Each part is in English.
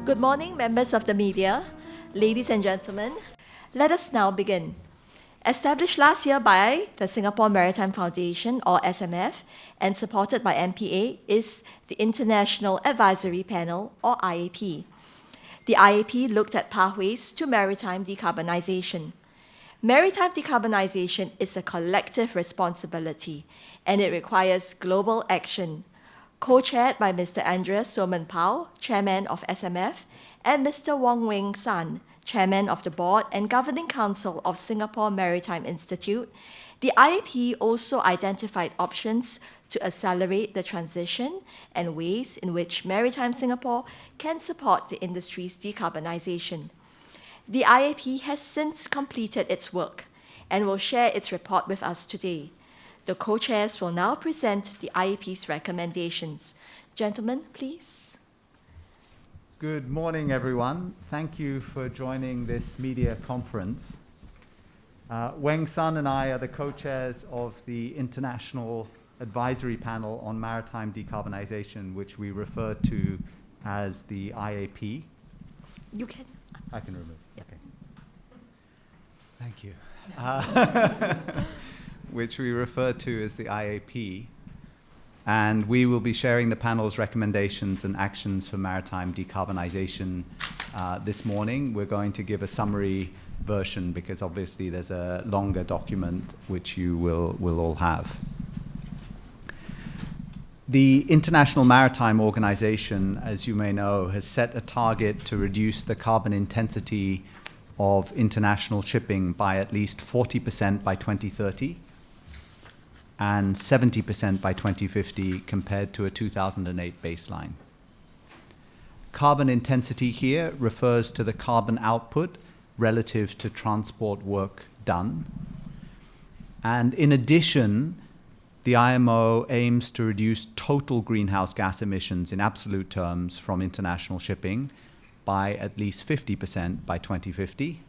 Good morning, members of the media. Ladies and gentlemen, let us now begin. Established last year by the Singapore Maritime Foundation, or SMF, and supported by MPA, is the International Advisory Panel, or IAP. The IAP looked at pathways to maritime decarbonization. Maritime decarbonization is a collective responsibility, and it requires global action. Co-chaired by Mr. Andreas Soman-Pao, Chairman of SMF, and Mr. Wong Weng San, Chairman of the Board and Governing Council of Singapore Maritime Institute, the IAP also identified options to accelerate the transition and ways in which Maritime Singapore can support the industry's decarbonization. The IAP has since completed its work and will share its report with us today. The co-chairs will now present the IAP's recommendations. Gentlemen, please. Good morning, everyone. Thank you for joining this media conference. Weng San and I are the co-chairs of the International Advisory Panel on Maritime Decarbonization, which we refer to as the IAP. You can. I can remove. Yep. Okay. Thank you. Which we refer to as the IAP. And we will be sharing the panel's recommendations and actions for maritime decarbonization this morning. We're going to give a summary version because obviously there's a longer document which you will all have. The International Maritime Organization, as you may know, has set a target to reduce the carbon intensity of international shipping by at least 40% by 2030. And 70% by 2050 compared to a 2008 baseline. Carbon intensity here refers to the carbon output relative to transport work done. And in addition, the IMO aims to reduce total greenhouse gas emissions in absolute terms from international shipping by at least 50% by 2050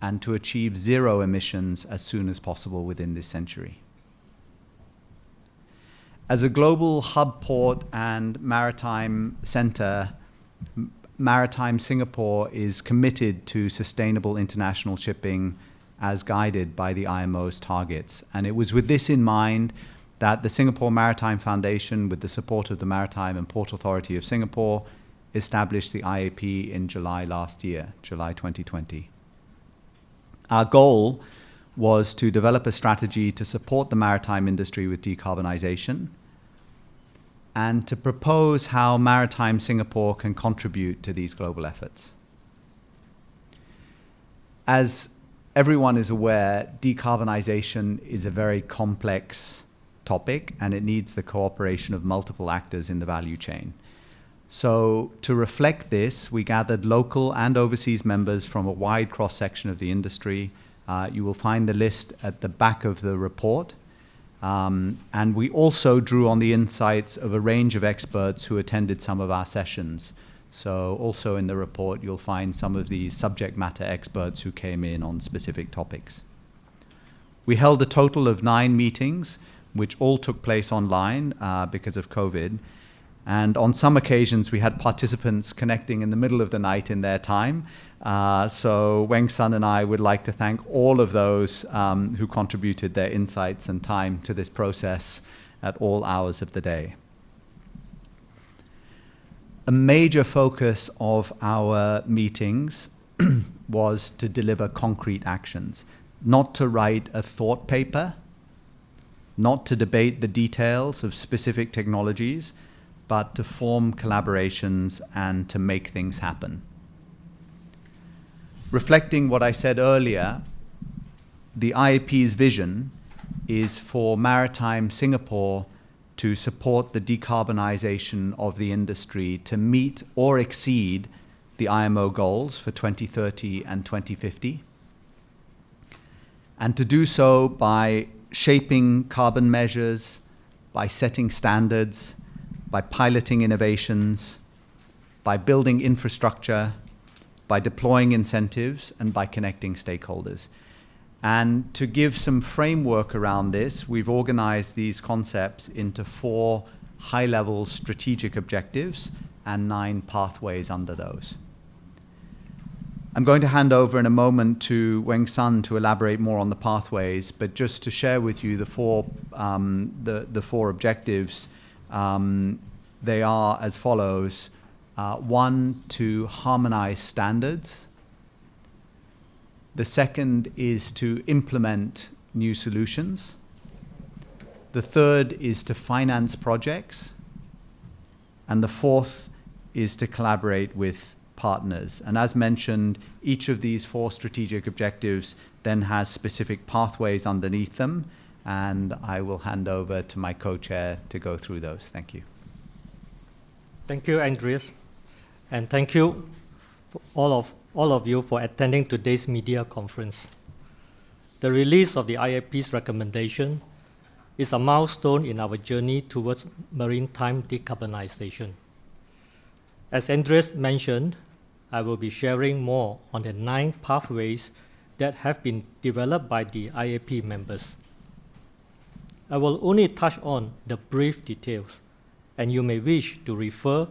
and to achieve zero emissions as soon as possible within this century. As a global hub port and maritime center, Maritime Singapore is committed to sustainable international shipping as guided by the IMO's targets. And it was with this in mind that the Singapore Maritime Foundation, with the support of the Maritime and Port Authority of Singapore, established the IAP in July last year, July 2020. Our goal was to develop a strategy to support the maritime industry with decarbonization and to propose how Maritime Singapore can contribute to these global efforts. As everyone is aware, decarbonization is a very complex topic and it needs the cooperation of multiple actors in the value chain. So to reflect this, we gathered local and overseas members from a wide cross-section of the industry. You will find the list at the back of the report. And we also drew on the insights of a range of experts who attended some of our sessions. So also in the report, you'll find some of these subject matter experts who came in on specific topics. We held a total of 9 meetings, which all took place online because of COVID. And on some occasions, we had participants connecting in the middle of the night in their time. So Weng San and I would like to thank all of those who contributed their insights and time to this process at all hours of the day. A major focus of our meetings was to deliver concrete actions, not to write a thought paper, not to debate the details of specific technologies, but to form collaborations and to make things happen. Reflecting what I said earlier, the IAP's vision is for Maritime Singapore to support the decarbonization of the industry to meet or exceed the IMO goals for 2030 and 2050, and to do so by shaping carbon measures, by setting standards, by piloting innovations, by building infrastructure, by deploying incentives, and by connecting stakeholders. And to give some framework around this, we've organized these concepts into 4 high-level strategic objectives and 9 pathways under those. I'm going to hand over in a moment to Weng Sun to elaborate more on the pathways, but just to share with you the four objectives, they are as follows. 1, to harmonize standards. The second is to implement new solutions. The third is to finance projects. And the fourth is to collaborate with partners. And as mentioned, each of these 4 strategic objectives then has specific pathways underneath them. And I will hand over to my co-chair to go through those. Thank you. Thank you, Andreas. And thank you for all of you for attending today's media conference. The release of the IAP's recommendation is a milestone in our journey towards maritime decarbonization. As Andreas mentioned, I will be sharing more on the 9 pathways that have been developed by the IAP members. I will only touch on the brief details, and you may wish to refer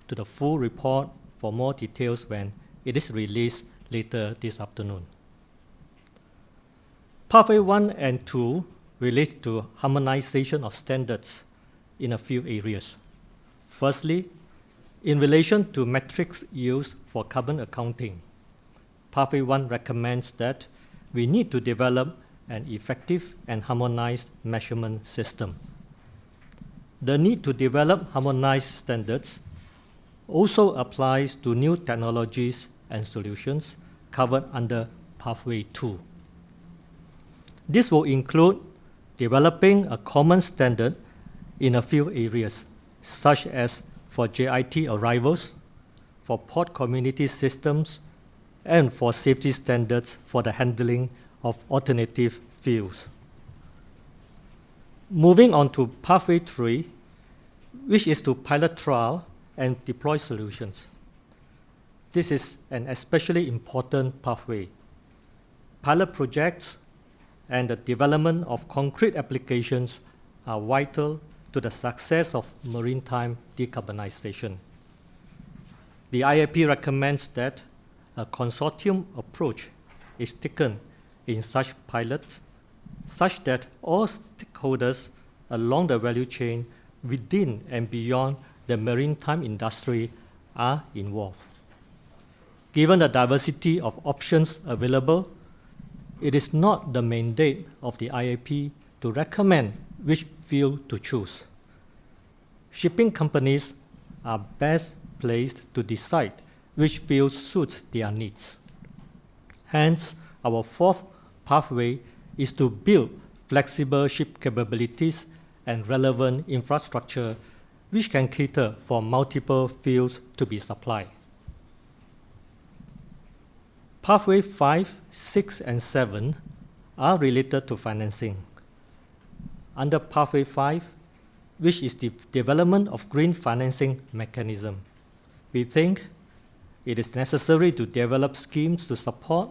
to the full report for more details when it is released later this afternoon. Pathway 1 and 2 relate to harmonization of standards in a few areas. Firstly, in relation to metrics used for carbon accounting, Pathway 1 recommends that we need to develop an effective and harmonized measurement system. The need to develop harmonized standards also applies to new technologies and solutions covered under Pathway 2. This will include developing a common standard in a few areas, such as for JIT arrivals, for port community systems, and for safety standards for the handling of alternative fuels. Moving on to Pathway 3, which is to pilot trial and deploy solutions. This is an especially important pathway. Pilot projects and the development of concrete applications are vital to the success of maritime decarbonization. The IAP recommends that a consortium approach is taken in such pilots, such that all stakeholders along the value chain within and beyond the maritime industry are involved. Given the diversity of options available, it is not the mandate of the IAP to recommend which fuel to choose. Shipping companies are best placed to decide which fuel suits their needs. Hence, our 4th pathway is to build flexible ship capabilities and relevant infrastructure which can cater for multiple fuels to be supplied. Pathway 5, 6, and 7 are related to financing. Under Pathway 5, which is the development of green financing mechanism, we think it is necessary to develop schemes to support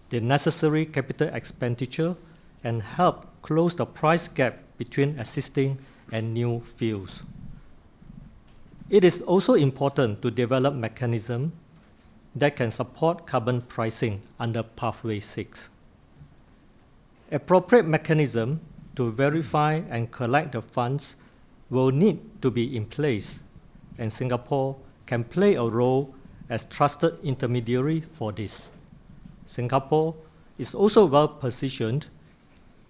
the necessary capital expenditure and help close the price gap between existing and new fuels. It is also important to develop mechanisms that can support carbon pricing under Pathway 6. Appropriate mechanism to verify and collect the funds will need to be in place, and Singapore can play a role as trusted intermediary for this. Singapore is also well positioned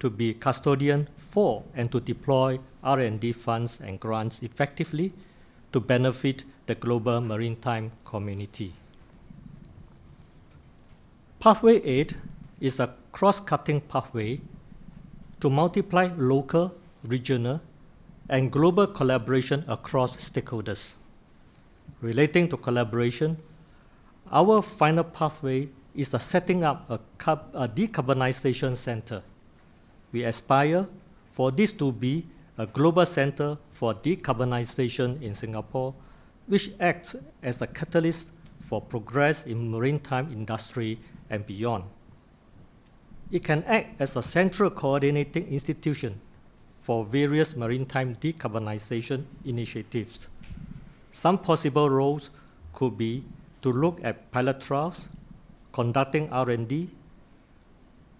to be custodian for and to deploy R&D funds and grants effectively to benefit the global maritime community. Pathway 8 is a cross-cutting pathway to multiply local, regional, and global collaboration across stakeholders. Relating to collaboration, our final pathway is the setting up a decarbonization center. We aspire for this to be a global center for decarbonization in Singapore, which acts as a catalyst for progress in maritime industry and beyond. It can act as a central coordinating institution for various maritime decarbonization initiatives. Some possible roles could be to look at pilot trials, conducting R&D,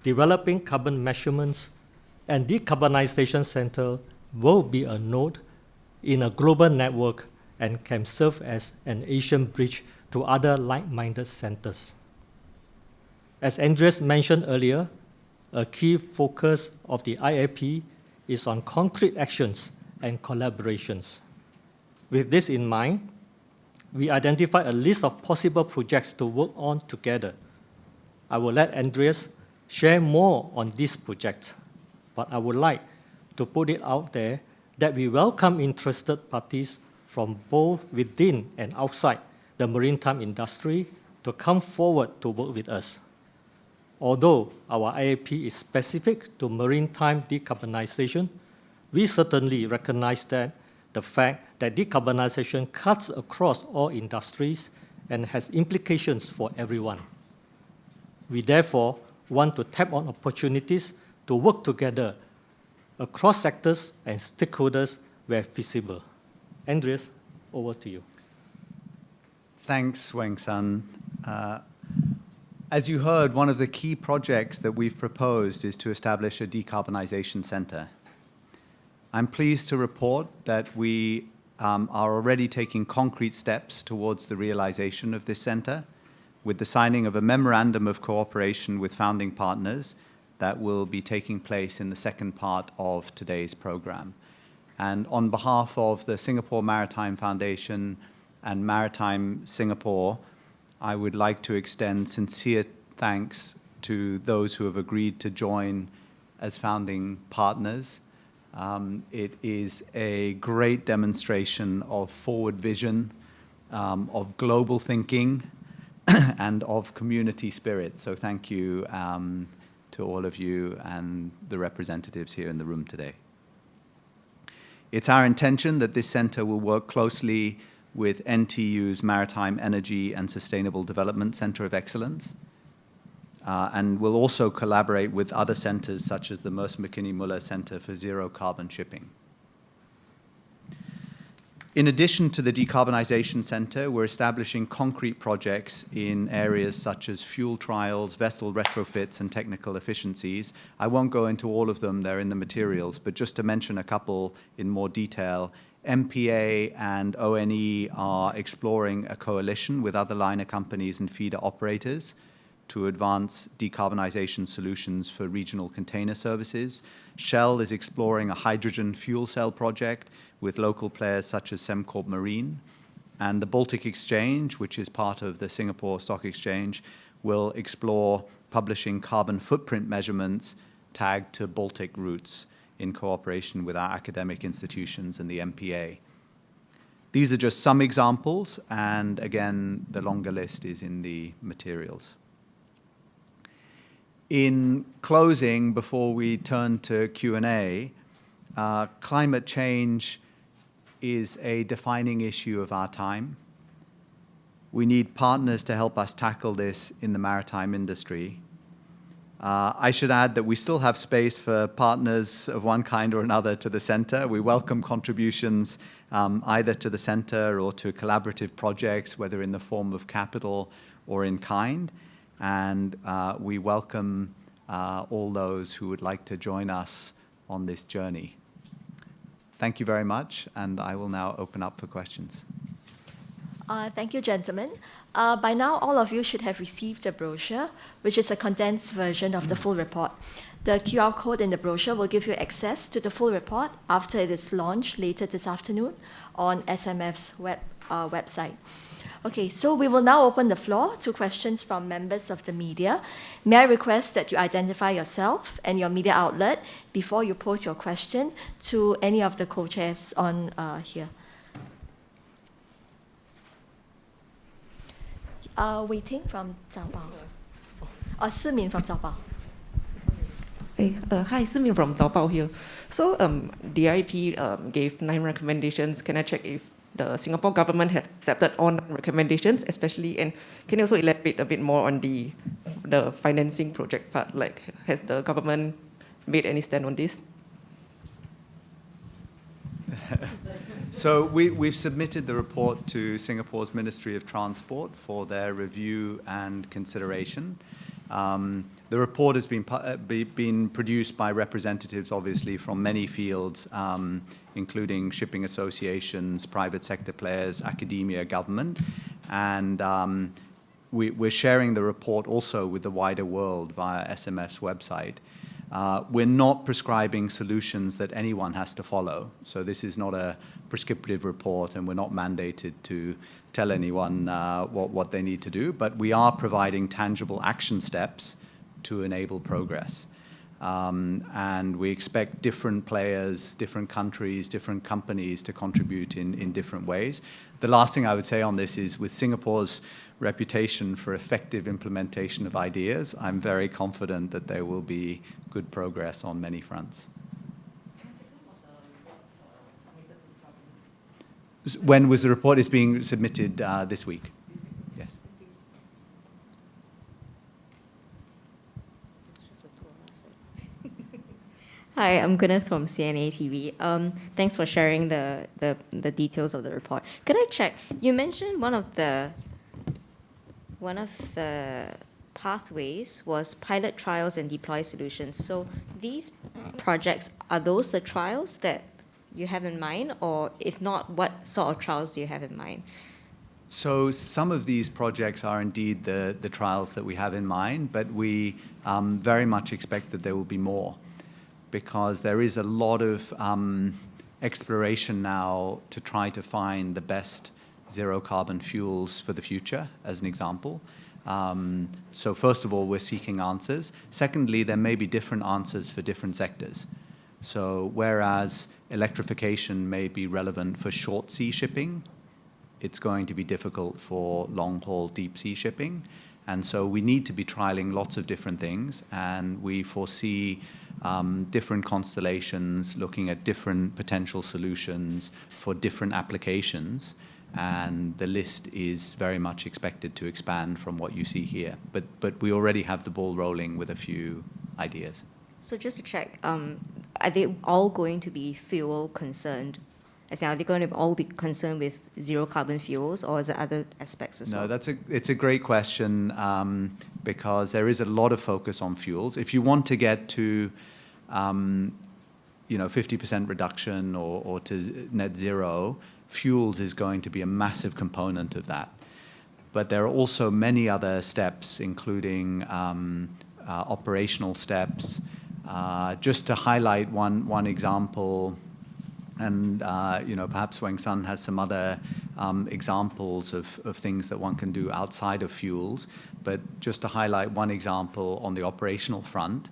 developing carbon measurements, and Decarbonization Center will be a node in a global network and can serve as an Asian bridge to other like-minded centers. As Andreas mentioned earlier, a key focus of the IAP is on concrete actions and collaborations. With this in mind, we identify a list of possible projects to work on together. I will let Andreas share more on these projects, but I would like to put it out there that we welcome interested parties from both within and outside the maritime industry to come forward to work with us. Although our IAP is specific to maritime decarbonization, we certainly recognize that the fact that decarbonization cuts across all industries and has implications for everyone. We therefore want to tap on opportunities to work together across sectors and stakeholders where feasible. Andreas, over to you. Thanks, Weng Sun. As you heard, one of the key projects that we've proposed is to establish a decarbonization center. I'm pleased to report that we are already taking concrete steps towards the realization of this center with the signing of a memorandum of cooperation with founding partners that will be taking place in the second part of today's program. And on behalf of the Singapore Maritime Foundation and Maritime Singapore, I would like to extend sincere thanks to those who have agreed to join as founding partners. It is a great demonstration of forward vision, of global thinking, and of community spirit. So thank you to all of you and the representatives here in the room today. It's our intention that this center will work closely with NTU's Maritime Energy and Sustainable Development Center of Excellence, and will also collaborate with other centers such as the Mercer McKinney Muller Center for Zero Carbon Shipping. In addition to the Decarbonization Center, we're establishing concrete projects in areas such as fuel trials, vessel retrofits, and technical efficiencies. I won't go into all of them, they're in the materials, but just to mention a couple in more detail, MPA and ONE are exploring a coalition with other liner companies and feeder operators to advance decarbonization solutions for regional container services. Shell is exploring a hydrogen fuel cell project with local players such as Sembcorp Marine. And the Baltic Exchange, which is part of the Singapore Stock Exchange, will explore publishing carbon footprint measurements tagged to Baltic routes in cooperation with our academic institutions and the MPA. These are just some examples, and again, the longer list is in the materials. In closing, before we turn to Q&A, climate change is a defining issue of our time. We need partners to help us tackle this in the maritime industry. I should add that we still have space for partners of one kind or another to the center. We welcome contributions either to the center or to collaborative projects, whether in the form of capital or in kind. And we welcome all those who would like to join us on this journey. Thank you very much, and I will now open up for questions. Thank you, gentlemen. By now, all of you should have received a brochure, which is a condensed version of the full report. The QR code in the brochure will give you access to the full report after it is launched later this afternoon on SMF's website. Okay, so we will now open the floor to questions from members of the media. May I request that you identify yourself and your media outlet before you pose your question to any of the co-chairs on here. Wei Ting from Zhao Bao. Or Simin from Zhao Bao. Hi, Simin from Zhao Bao here. So DIP gave 9 recommendations. Can I check if the Singapore government has accepted all 9 recommendations, especially, and can you also elaborate a bit more on the financing project part? Like, has the government made any stand on this? So we've submitted the report to Singapore's Ministry of Transport for their review and consideration. The report has been produced by representatives, obviously, from many fields, including shipping associations, private sector players, academia, government. And we're sharing the report also with the wider world via SMF's website. We're not prescribing solutions that anyone has to follow. So this is not a prescriptive report, and we're not mandated to tell anyone what they need to do, but we are providing tangible action steps to enable progress. And we expect different players, different countries, different companies to contribute in different ways. The last thing I would say on this is, with Singapore's reputation for effective implementation of ideas, I'm very confident that there will be good progress on many fronts. When was the report? It's being submitted this week. Yes. Hi, I'm Gwyneth from CNA TV. Thanks for sharing the details of the report. Could I check? You mentioned one of the pathways was pilot trials and deploy solutions. So these projects, are those the trials that you have in mind, or if not, what sort of trials do you have in mind? So some of these projects are indeed the trials that we have in mind, but we very much expect that there will be more, because there is a lot of exploration now to try to find the best zero carbon fuels for the future, as an example. So first of all, we're seeking answers. Secondly, there may be different answers for different sectors. So whereas electrification may be relevant for short sea shipping, it's going to be difficult for long-haul deep sea shipping. And so we need to be trialing lots of different things, and we foresee different constellations looking at different potential solutions for different applications. And the list is very much expected to expand from what you see here. But we already have the ball rolling with a few ideas. So just to check, are they all going to be fuel concerned? As in, are they going to all be concerned with zero carbon fuels, or is there other aspects as well? No, it's a great question, because there is a lot of focus on fuels. If you want to get to 50% reduction or to net zero, fuels is going to be a massive component of that. But there are also many other steps, including operational steps. Just to highlight one example, and perhaps Weng Sun has some other examples of things that one can do outside of fuels. But just to highlight one example on the operational front,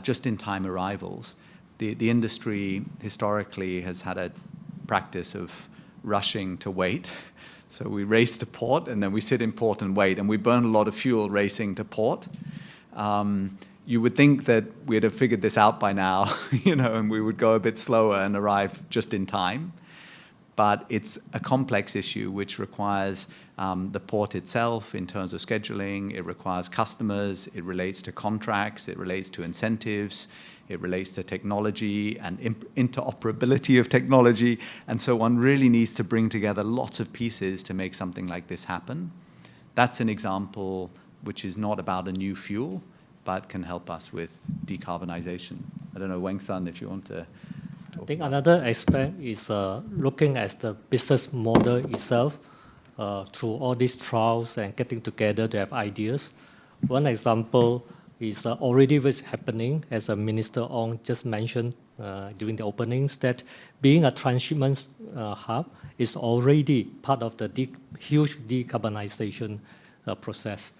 just-in-time arrivals. The industry historically has had a practice of rushing to wait. So we race to port, and then we sit in port and wait, and we burn a lot of fuel racing to port. You would think that we'd have figured this out by now, and we would go a bit slower and arrive just in time. But it's a complex issue which requires the port itself in terms of scheduling. It requires customers. It relates to contracts. It relates to incentives. It relates to technology and interoperability of technology. And so one really needs to bring together lots of pieces to make something like this happen. That's an example which is not about a new fuel, but can help us with decarbonization. I don't know, Weng Sun, if you want to talk. I think another aspect is looking at the business model itself through all these trials and getting together to have ideas. One example is already what's happening, as Minister Ong just mentioned during the openings, that being a transshipment hub is already part of the huge decarbonization process.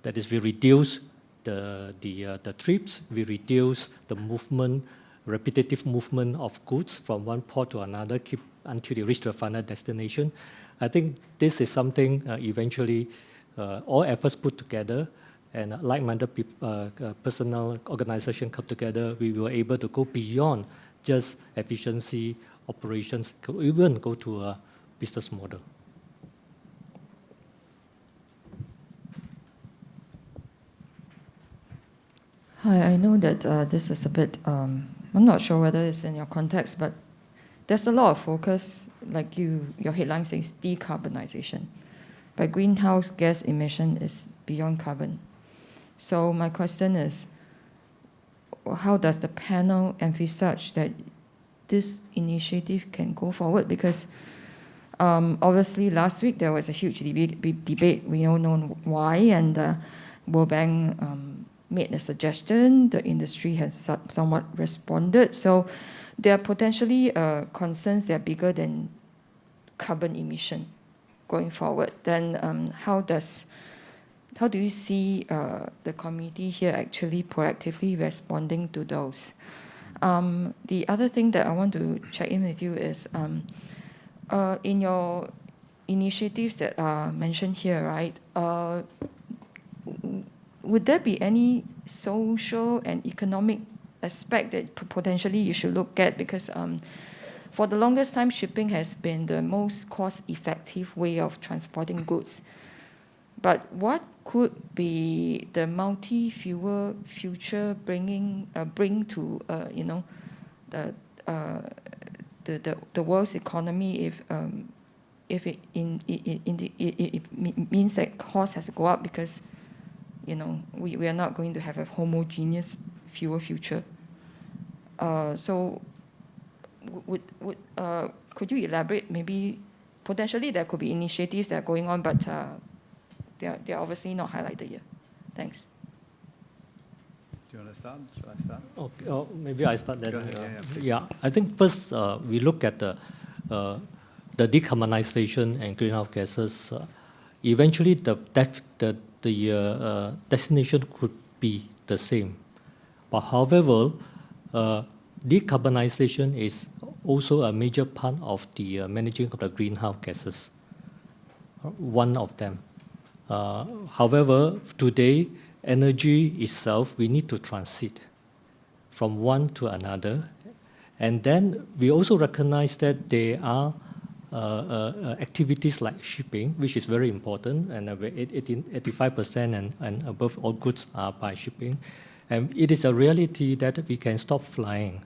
That is, we reduce the trips, we reduce the movement, repetitive movement of goods from one port to another until they reach the final destination. I think this is something eventually all efforts put together, and like-minded personal organization come together, we were able to go beyond just efficiency, operations, even go to a business model. Hi, I know that this is a bit, I'm not sure whether it's in your context, but there's a lot of focus, like your headline says, decarbonization. But greenhouse gas emission is beyond carbon. So my question is, how does the panel envisage that this initiative can go forward? Because obviously last week there was a huge debate. We all know why, and the World Bank made a suggestion. The industry has somewhat responded. So there are potentially concerns that are bigger than carbon emission going forward. Then how do you see the community here actually proactively responding to those? The other thing that I want to check in with you is, in your initiatives that are mentioned here, right, would there be any social and economic aspect that potentially you should look at? Because for the longest time, shipping has been the most cost-effective way of transporting goods. But what could be the multi-fuel future bring to the world's economy if it means that cost has to go up because we are not going to have a homogeneous fuel future. So could you elaborate? Maybe potentially there could be initiatives that are going on, but they're obviously not highlighted here. Thanks. Do you want to start? Should I start? Okay, maybe I start then. Go ahead, Yeah, I think first we look at the decarbonization and greenhouse gases. Eventually, the destination could be the same. But however, decarbonization is also a major part of the managing of the greenhouse gases. One of them. However, today, energy itself, we need to transit from one to another. And then we also recognize that there are activities like shipping, which is very important, and 85% and above all goods are by shipping. And it is a reality that we can stop flying,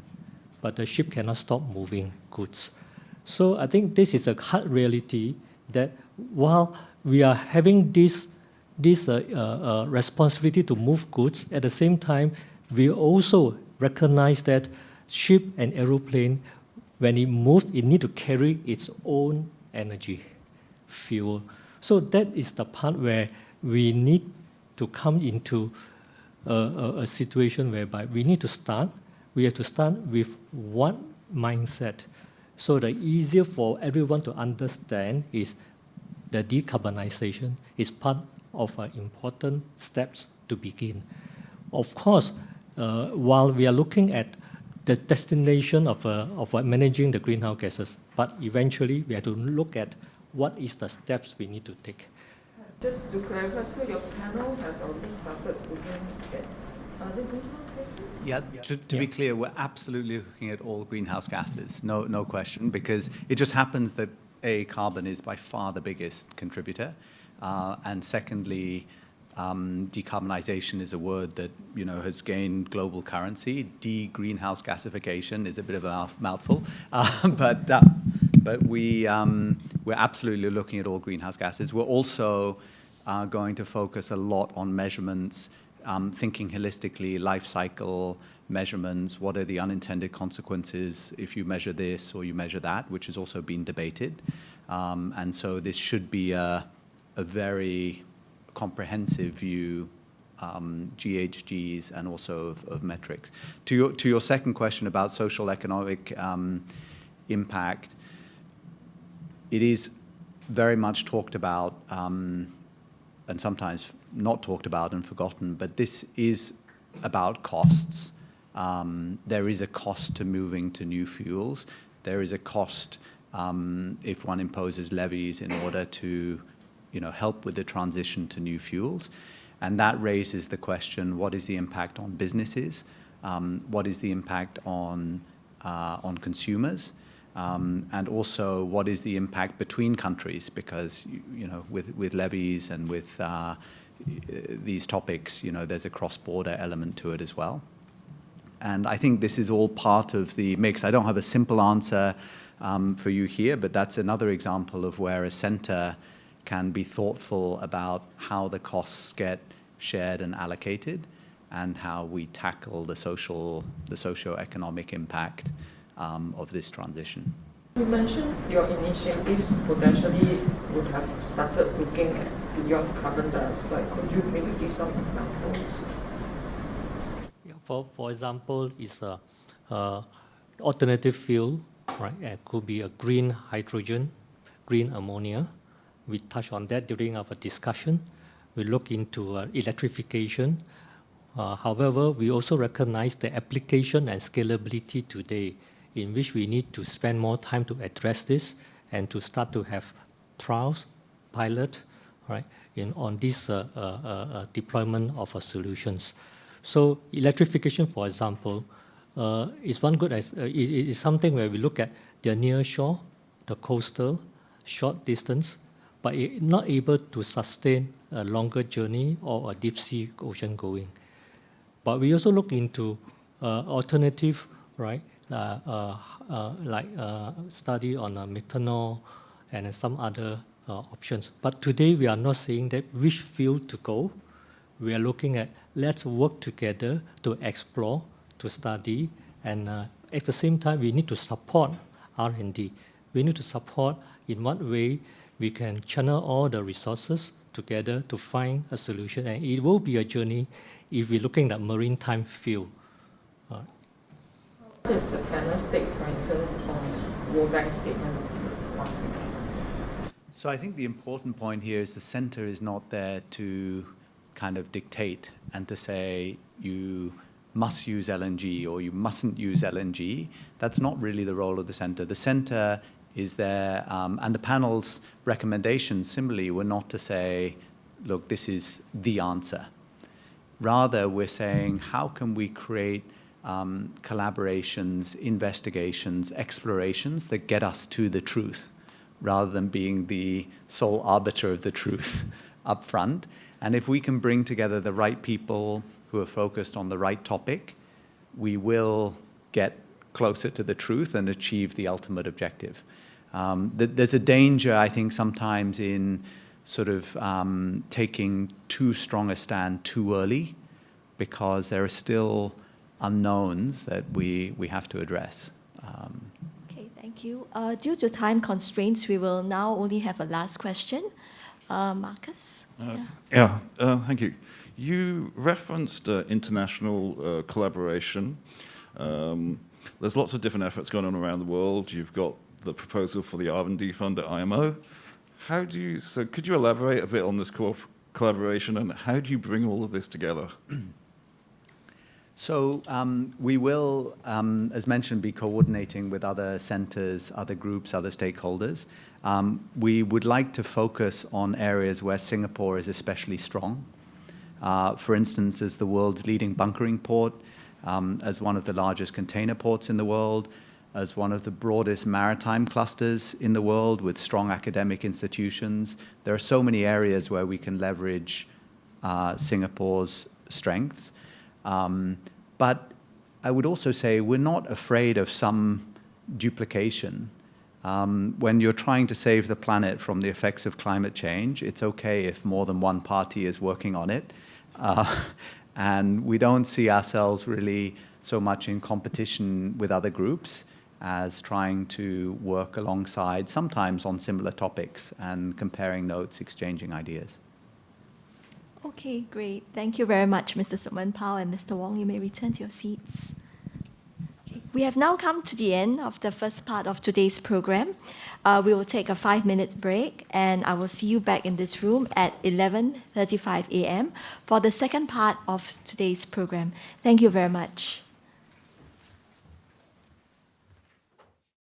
but the ship cannot stop moving goods. So I think this is a hard reality that while we are having this responsibility to move goods, at the same time, we also recognize that ship and aeroplane, when it moves, it needs to carry its own energy, fuel. So that is the part where we need to come into a situation whereby we have to start with one mindset. So the easier for everyone to understand is the decarbonization is part of important steps to begin. Of course, while we are looking at the destination of managing the greenhouse gases, but eventually we have to look at what is the steps we need to take. Just to clarify, so your panel has already started looking at other greenhouse gases? Yeah, to be clear, we're absolutely looking at all greenhouse gases, no question, because it just happens that carbon is by far the biggest contributor, and secondly, decarbonization is a word that has gained global currency. De-greenhouse gasification is a bit of a mouthful, but we're absolutely looking at all greenhouse gases. We're also going to focus a lot on measurements, thinking holistically, life cycle measurements. What are the unintended consequences if you measure this or you measure that, which has also been debated, and so this should be a very comprehensive view, GHGs and also of metrics. To your second question about social economic impact, it is very much talked about and sometimes not talked about and forgotten, but this is about costs. There is a cost to moving to new fuels. There is a cost if one imposes levies in order to help with the transition to new fuels. And that raises the question, what is the impact on businesses? What is the impact on consumers? And also, what is the impact between countries? Because, with levies and with these topics, there's a cross-border element to it as well. And I think this is all part of the mix. I don't have a simple answer for you here, but that's another example of where a center can be thoughtful about how the costs get shared and allocated, and how we tackle the socio-economic impact of this transition. You mentioned your initiatives potentially would have started looking at beyond carbon dioxide. Could you maybe give some examples? Yeah, for example, is a alternative fuel, right? It could be a green hydrogen, green ammonia. We touched on that during our discussion. We look into electrification. However, we also recognize the application and scalability today, in which we need to spend more time to address this and to start to have trials, pilot, right, on this deployment of solutions. So electrification, for example, is one good is something where we look at the near shore, the coastal, short distance, but not able to sustain a longer journey or a deep sea ocean going. But we also look into alternative, right, like study on methanol and some other options. But today we are not saying that which field to go. We are looking at let's work together to explore, to study, and at the same time we need to support R&D. We need to support in what way we can channel all the resources together to find a solution. And it will be a journey if we're looking at maritime field. What is the panel stake, for instance, on World Bank statement last week? So I think the important point here is the center is not there to kind of dictate and to say you must use LNG or you mustn't use LNG. That's not really the role of the center. The center is there, and the panel's recommendations similarly were not to say, look, this is the answer. Rather, we're saying, how can we create collaborations, investigations, explorations that get us to the truth, rather than being the sole arbiter of the truth up front. And if we can bring together the right people who are focused on the right topic, we will get closer to the truth and achieve the ultimate objective. There's a danger, I think, sometimes in sort of taking too strong a stand too early, because there are still unknowns that we have to address. Okay, thank you. Due to time constraints, we will now only have a last question. Marcus? Thank you. You referenced international collaboration. There's lots of different efforts going on around the world. You've got the proposal for the R&D fund at IMO. So could you elaborate a bit on this collaboration, and how do you bring all of this together? So we will, as mentioned, be coordinating with other centers, other groups, other stakeholders. We would like to focus on areas where Singapore is especially strong. For instance, as the world's leading bunkering port, as one of the largest container ports in the world, as one of the broadest maritime clusters in the world with strong academic institutions. There are so many areas where we can leverage Singapore's strengths. But I would also say we're not afraid of some duplication. When you're trying to save the planet from the effects of climate change, it's okay if more than one party is working on it. And we don't see ourselves really so much in competition with other groups as trying to work alongside, sometimes on similar topics, and comparing notes, exchanging ideas. Okay, great. Thank you very much, Mr. Sukman Pao and Mr. Wong. You may return to your seats. Okay. We have now come to the end of the first part of today's program. We will take a 5-minute break, and I will see you back in this room at 11:35 a.m. for the second part of today's program. Thank you very much.